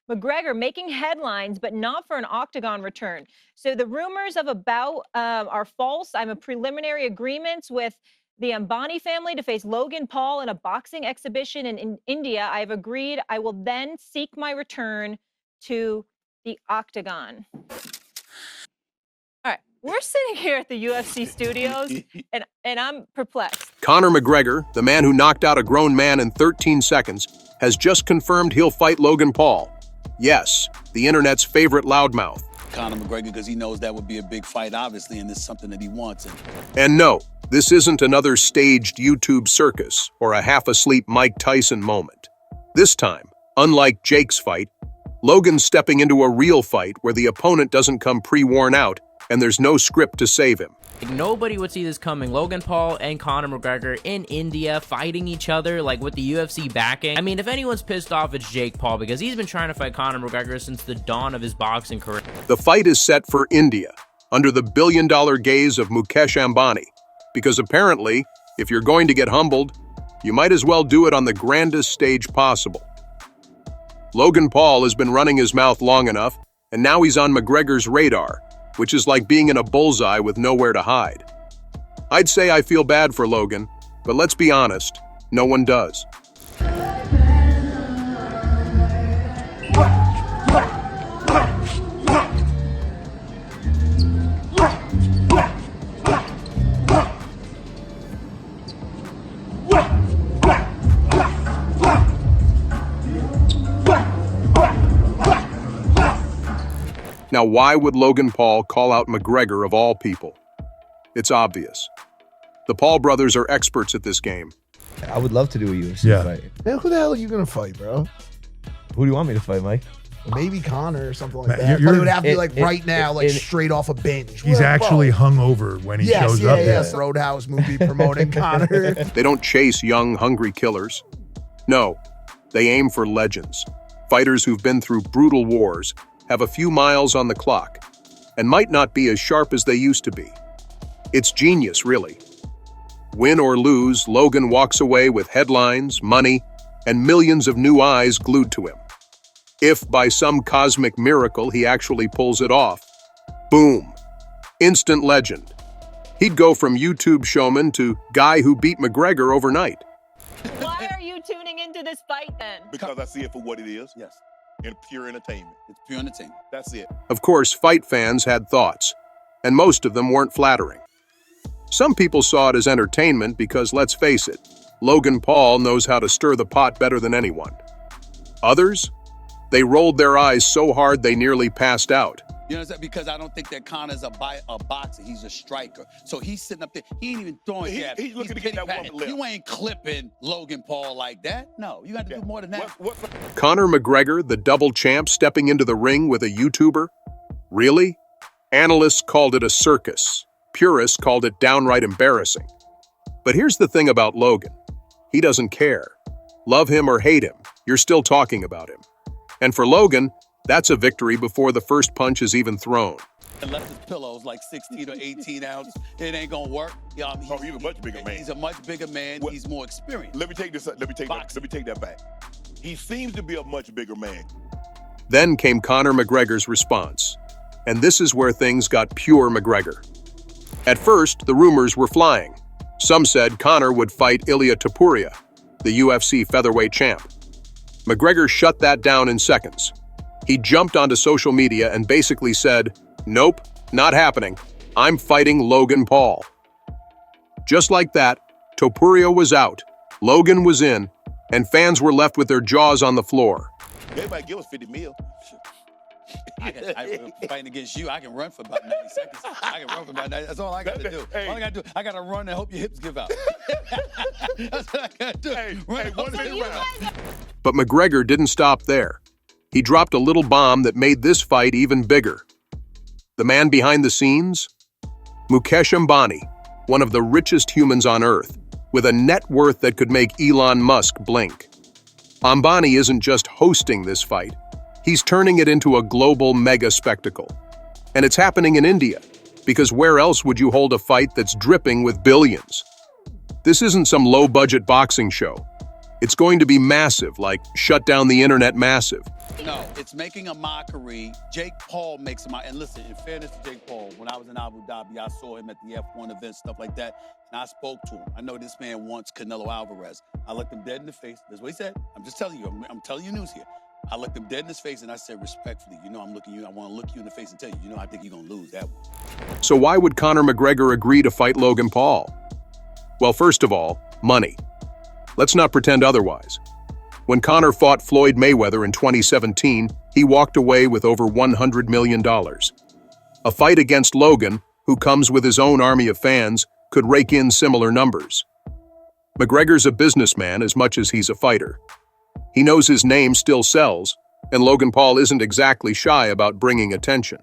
McGregor making headlines, but not for an octagon return. So the rumors of a bout are false. I'm a preliminary agreements with the Ambani family to face Logan Paul in a boxing exhibition in India. I have agreed I will then seek my return to the octagon. All right, we're sitting here at the UFC studios, and I'm perplexed. Conor McGregor, the man who knocked out a grown man in 13 seconds, has just confirmed he'll fight Logan Paul. Yes, the internet's favorite loudmouth. Conor McGregor, because he knows that would be a big fight, obviously, and it's something that he wants. And no, this isn't another staged YouTube circus or a half-asleep Mike Tyson moment. This time, unlike Jake's fight, Logan's stepping into a real fight where the opponent doesn't come pre-worn out and there's no script to save him. Like, nobody would see this coming. Logan Paul and Conor McGregor in India fighting each other, like with the UFC backing. I mean, if anyone's pissed off, it's Jake Paul, because he's been trying to fight Conor McGregor since the dawn of his boxing career. The fight is set for India, under the billion-dollar gaze of Mukesh Ambani, because apparently, if you're going to get humbled, you might as well do it on the grandest stage possible. Logan Paul has been running his mouth long enough, and now he's on McGregor's radar, which is like being in a bullseye with nowhere to hide. I'd say I feel bad for Logan, but let's be honest, no one does. Now, why would Logan Paul call out McGregor of all people? It's obvious. The Paul brothers are experts at this game. I would love to do a UFC fight. Man, who the hell are you gonna fight, bro? Who do you want me to fight, Mike? Maybe Conor or something like Man, that. But it would have to be like right now, like straight off a binge. He's actually hungover when he shows up. Yes, Roadhouse movie promoting Conor. They don't chase young, hungry killers. No, they aim for legends. Fighters who've been through brutal wars, have a few miles on the clock, and might not be as sharp as they used to be. It's genius, really. Win or lose, Logan walks away with headlines, money, and millions of new eyes glued to him. If by some cosmic miracle he actually pulls it off, boom, instant legend. He'd go from YouTube showman to guy who beat McGregor overnight. Why are you tuning into this fight then? Because I see it for what it is. Yes. And pure entertainment. It's pure entertainment. That's it. Of course, fight fans had thoughts, and most of them weren't flattering. Some people saw it as entertainment because, let's face it, Logan Paul knows how to stir the pot better than anyone. Others? They rolled their eyes so hard they nearly passed out. You know what I'm saying? Because I don't think that Conor's a boxer. He's a striker. So he's sitting up there. He ain't even throwing jabs. He's looking to get that woman left. You ain't clipping Logan Paul like that. No, you got to do more than that. Conor McGregor, the double champ, stepping into the ring with a YouTuber? Really? Analysts called it a circus. Purists called it downright embarrassing. But here's the thing about Logan. He doesn't care. Love him or hate him, you're still talking about him. And for Logan, that's a victory before the first punch is even thrown. And left his pillows like 16 or 18 ounce. It ain't gonna work. He's a much bigger man. He's a much bigger man. He's more experienced. Let me take that back. He seems to be a much bigger man. Then came Conor McGregor's response. And this is where things got pure McGregor. At first, the rumors were flying. Some said Conor would fight Ilia Topuria, the UFC featherweight champ. McGregor shut that down in seconds. He jumped onto social media and basically said, "Nope, not happening. I'm fighting Logan Paul." Just like that, Topuria was out, Logan was in, and fans were left with their jaws on the floor. Everybody give us 50 mil. I fighting against you, I can run for about 90 seconds. I can run for about 90. That's all I got to do. All I got to do, I got to run and hope your hips give out. That's what I got to do. But McGregor didn't stop there. He dropped a little bomb that made this fight even bigger. The man behind the scenes? Mukesh Ambani, one of the richest humans on Earth, with a net worth that could make Elon Musk blink. Ambani isn't just hosting this fight. He's turning it into a global mega spectacle. And it's happening in India, because where else would you hold a fight that's dripping with billions? This isn't some low-budget boxing show. It's going to be massive, like shut down the internet massive. No, it's making a mockery. Jake Paul makes a mockery. And listen, in fairness to Jake Paul, when I was in Abu Dhabi, I saw him at the F1 event, stuff like that, and I spoke to him. I know this man wants Canelo Alvarez. I looked him dead in the face. That's what he said. I'm just telling you. I'm telling you news here. I looked him dead in his face and I said respectfully, I want to look you in the face and tell you, I think you're going to lose that one. So why would Conor McGregor agree to fight Logan Paul? Well, first of all, money. Let's not pretend otherwise. When Conor fought Floyd Mayweather in 2017, he walked away with over $100 million. A fight against Logan, who comes with his own army of fans, could rake in similar numbers. McGregor's a businessman as much as he's a fighter. He knows his name still sells, and Logan Paul isn't exactly shy about bringing attention.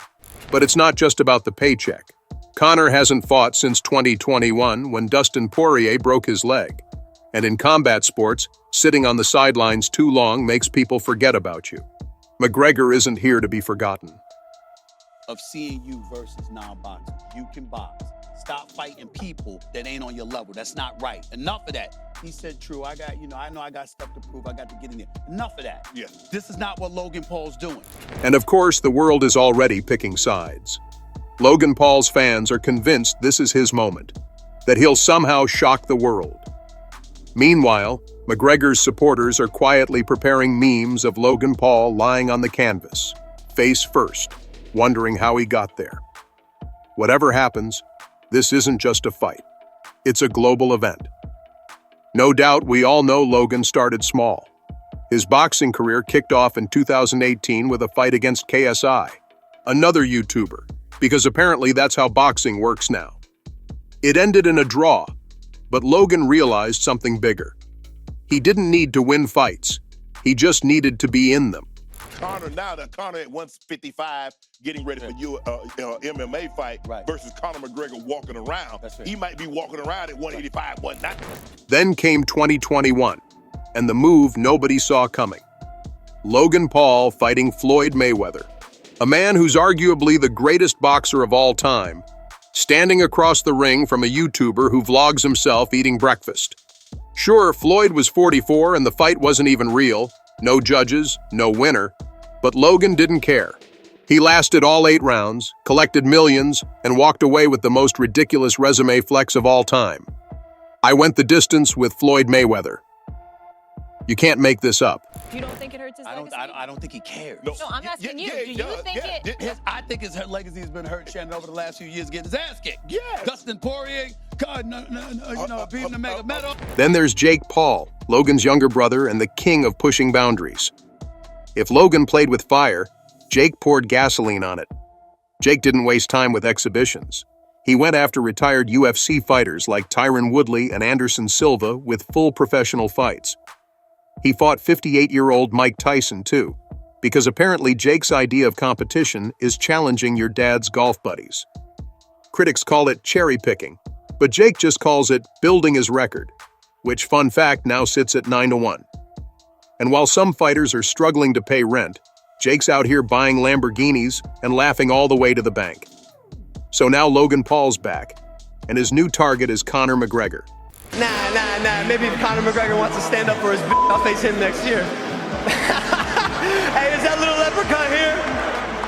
But it's not just about the paycheck. Conor hasn't fought since 2021 when Dustin Poirier broke his leg. And in combat sports, sitting on the sidelines too long makes people forget about you. McGregor isn't here to be forgotten. Of seeing you versus non-boxers. You can box. Stop fighting people that ain't on your level. That's not right. Enough of that. He said, true, I know I got stuff to prove. I got to get in there. Enough of that. Yeah. This is not what Logan Paul's doing. And of course, the world is already picking sides. Logan Paul's fans are convinced this is his moment, that he'll somehow shock the world. Meanwhile, McGregor's supporters are quietly preparing memes of Logan Paul lying on the canvas, face first, wondering how he got there. Whatever happens, this isn't just a fight. It's a global event. No doubt we all know Logan started small. His boxing career kicked off in 2018 with a fight against KSI, another YouTuber, because apparently that's how boxing works now. It ended in a draw, but Logan realized something bigger. He didn't need to win fights. He just needed to be in them. Conor at 155 getting ready for your MMA fight versus Conor McGregor walking around. He might be walking around at 185, 190. Then came 2021, and the move nobody saw coming. Logan Paul fighting Floyd Mayweather, a man who's arguably the greatest boxer of all time, standing across the ring from a YouTuber who vlogs himself eating breakfast. Sure, Floyd was 44 and the fight wasn't even real, no judges, no winner, but Logan didn't care. He lasted all 8 rounds, collected millions, and walked away with the most ridiculous resume flex of all time. I went the distance with Floyd Mayweather. You can't make this up. You don't think it hurts his legacy? I don't think he cares. No, I'm asking you. Do you think it? I think his legacy has been hurt, Shannon, over the last few years, getting his ass kicked. Yes. Dustin Poirier, God, beating the mega medal. Then there's Jake Paul, Logan's younger brother and the king of pushing boundaries. If Logan played with fire, Jake poured gasoline on it. Jake didn't waste time with exhibitions. He went after retired UFC fighters like Tyron Woodley and Anderson Silva with full professional fights. He fought 58-year-old Mike Tyson, too, because apparently Jake's idea of competition is challenging your dad's golf buddies. Critics call it cherry-picking, but Jake just calls it building his record, which, fun fact, now sits at 9-1. And while some fighters are struggling to pay rent, Jake's out here buying Lamborghinis and laughing all the way to the bank. So now Logan Paul's back, and his new target is Conor McGregor. Nah. Maybe if Conor McGregor wants to stand up for his bitch, I'll face him next year. Hey, is that little leprechaun here?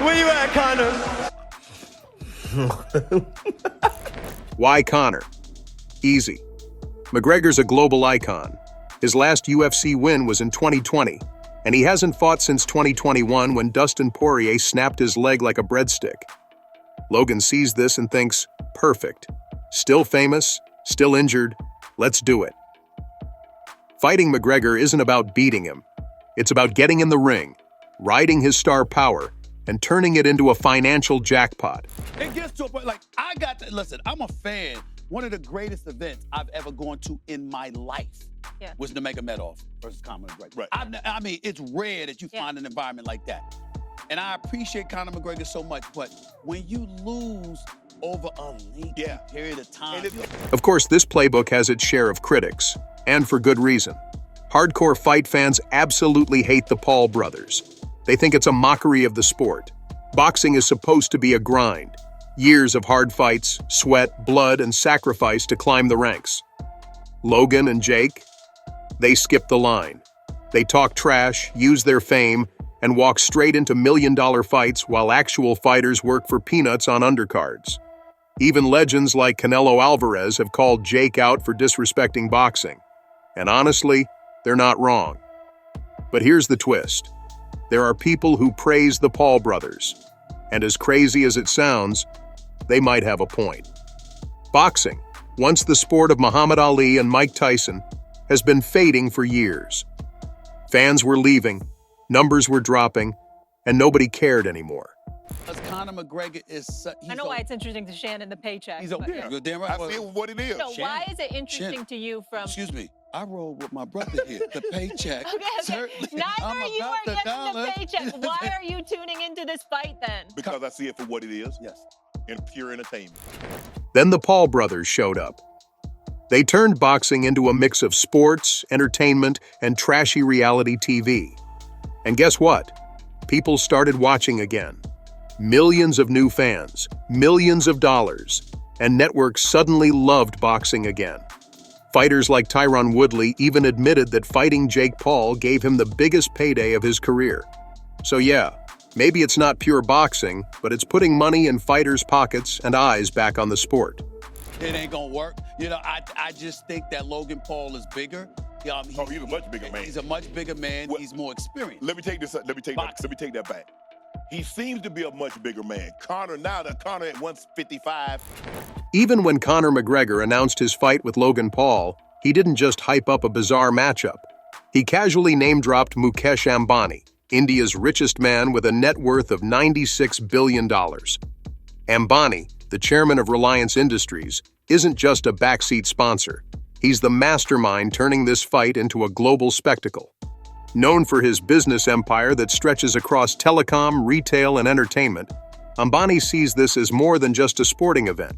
Where you at, Conor? Why Conor? Easy. McGregor's a global icon. His last UFC win was in 2020, and he hasn't fought since 2021 when Dustin Poirier snapped his leg like a breadstick. Logan sees this and thinks, perfect. Still famous, still injured, let's do it. Fighting McGregor isn't about beating him. It's about getting in the ring, riding his star power, and turning it into a financial jackpot. It gets to a point, listen, I'm a fan. One of the greatest events I've ever gone to in my life was the Mega Medoff versus Conor McGregor. Right. I mean, it's rare that you find an environment like that. And I appreciate Conor McGregor so much, but when you lose over a lengthy period of time. Of course, this playbook has its share of critics, and for good reason. Hardcore fight fans absolutely hate the Paul brothers. They think it's a mockery of the sport. Boxing is supposed to be a grind. Years of hard fights, sweat, blood, and sacrifice to climb the ranks. Logan and Jake, they skip the line. They talk trash, use their fame, and walk straight into million-dollar fights while actual fighters work for peanuts on undercards. Even legends like Canelo Alvarez have called Jake out for disrespecting boxing. And honestly, they're not wrong. But here's the twist. There are people who praise the Paul brothers. And as crazy as it sounds, they might have a point. Boxing, once the sport of Muhammad Ali and Mike Tyson, has been fading for years. Fans were leaving, numbers were dropping, and nobody cared anymore. Because Conor McGregor is... I know why it's interesting to Shannon, the paycheck. He's okay. Yeah. You're damn right. I see what it is. No, why is it interesting to you from... Excuse me. I roll with my brother here. The paycheck. Okay. Neither you are getting the paycheck. Why are you tuning into this fight then? Because I see it for what it is. Yes. In pure entertainment. Then the Paul brothers showed up. They turned boxing into a mix of sports, entertainment, and trashy reality TV. And guess what? People started watching again. Millions of new fans, millions of dollars, and networks suddenly loved boxing again. Fighters like Tyron Woodley even admitted that fighting Jake Paul gave him the biggest payday of his career. So yeah, maybe it's not pure boxing, but it's putting money in fighters' pockets and eyes back on the sport. It ain't gonna work. You know, I just think that Logan Paul is bigger. He's a much bigger man. He's a much bigger man. Well, he's more experienced. Let me take that back. He seems to be a much bigger man. Conor at 155. Even when Conor McGregor announced his fight with Logan Paul, he didn't just hype up a bizarre matchup. He casually name-dropped Mukesh Ambani, India's richest man with a net worth of $96 billion. Ambani, the chairman of Reliance Industries, isn't just a backseat sponsor. He's the mastermind turning this fight into a global spectacle. Known for his business empire that stretches across telecom, retail, and entertainment, Ambani sees this as more than just a sporting event.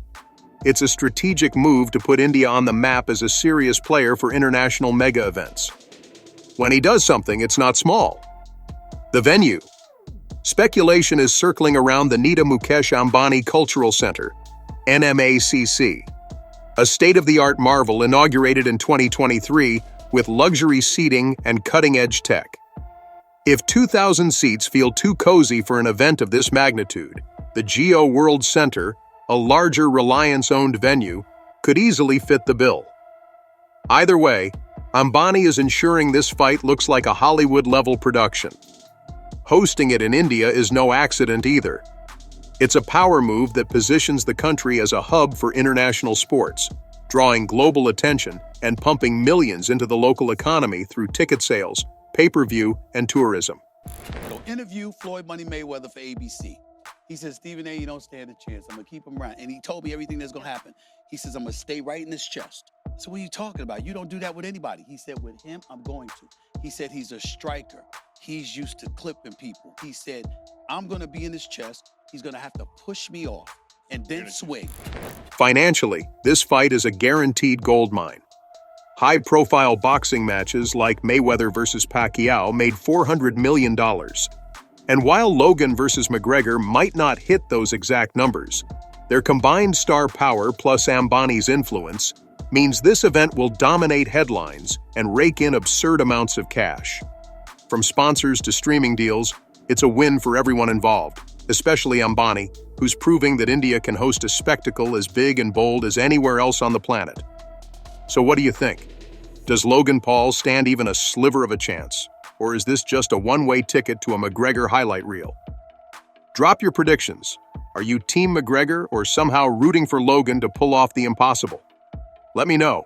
It's a strategic move to put India on the map as a serious player for international mega events. When he does something, it's not small. The venue. Speculation is circling around the Nita Mukesh Ambani Cultural Center, NMACC, a state-of-the-art marvel inaugurated in 2023 with luxury seating and cutting-edge tech. If 2,000 seats feel too cozy for an event of this magnitude, the Geo World Center, a larger Reliance-owned venue, could easily fit the bill. Either way, Ambani is ensuring this fight looks like a Hollywood-level production. Hosting it in India is no accident either. It's a power move that positions the country as a hub for international sports, drawing global attention and pumping millions into the local economy through ticket sales, pay-per-view, and tourism. So interview Floyd Money Mayweather for ABC. He says, Stephen A., you don't stand a chance. I'm going to keep him around. And he told me everything that's going to happen. He says, I'm going to stay right in his chest. So what are you talking about? You don't do that with anybody. He said, with him, I'm going to. He said, he's a striker. He's used to clipping people. He said, I'm going to be in his chest. He's going to have to push me off and then swing. Financially, this fight is a guaranteed gold mine. High-profile boxing matches like Mayweather versus Pacquiao made $400 million. And while Logan versus McGregor might not hit those exact numbers, their combined star power plus Ambani's influence means this event will dominate headlines and rake in absurd amounts of cash. From sponsors to streaming deals, it's a win for everyone involved, especially Ambani, who's proving that India can host a spectacle as big and bold as anywhere else on the planet. So what do you think? Does Logan Paul stand even a sliver of a chance? Or is this just a one-way ticket to a McGregor highlight reel? Drop your predictions. Are you Team McGregor or somehow rooting for Logan to pull off the impossible? Let me know.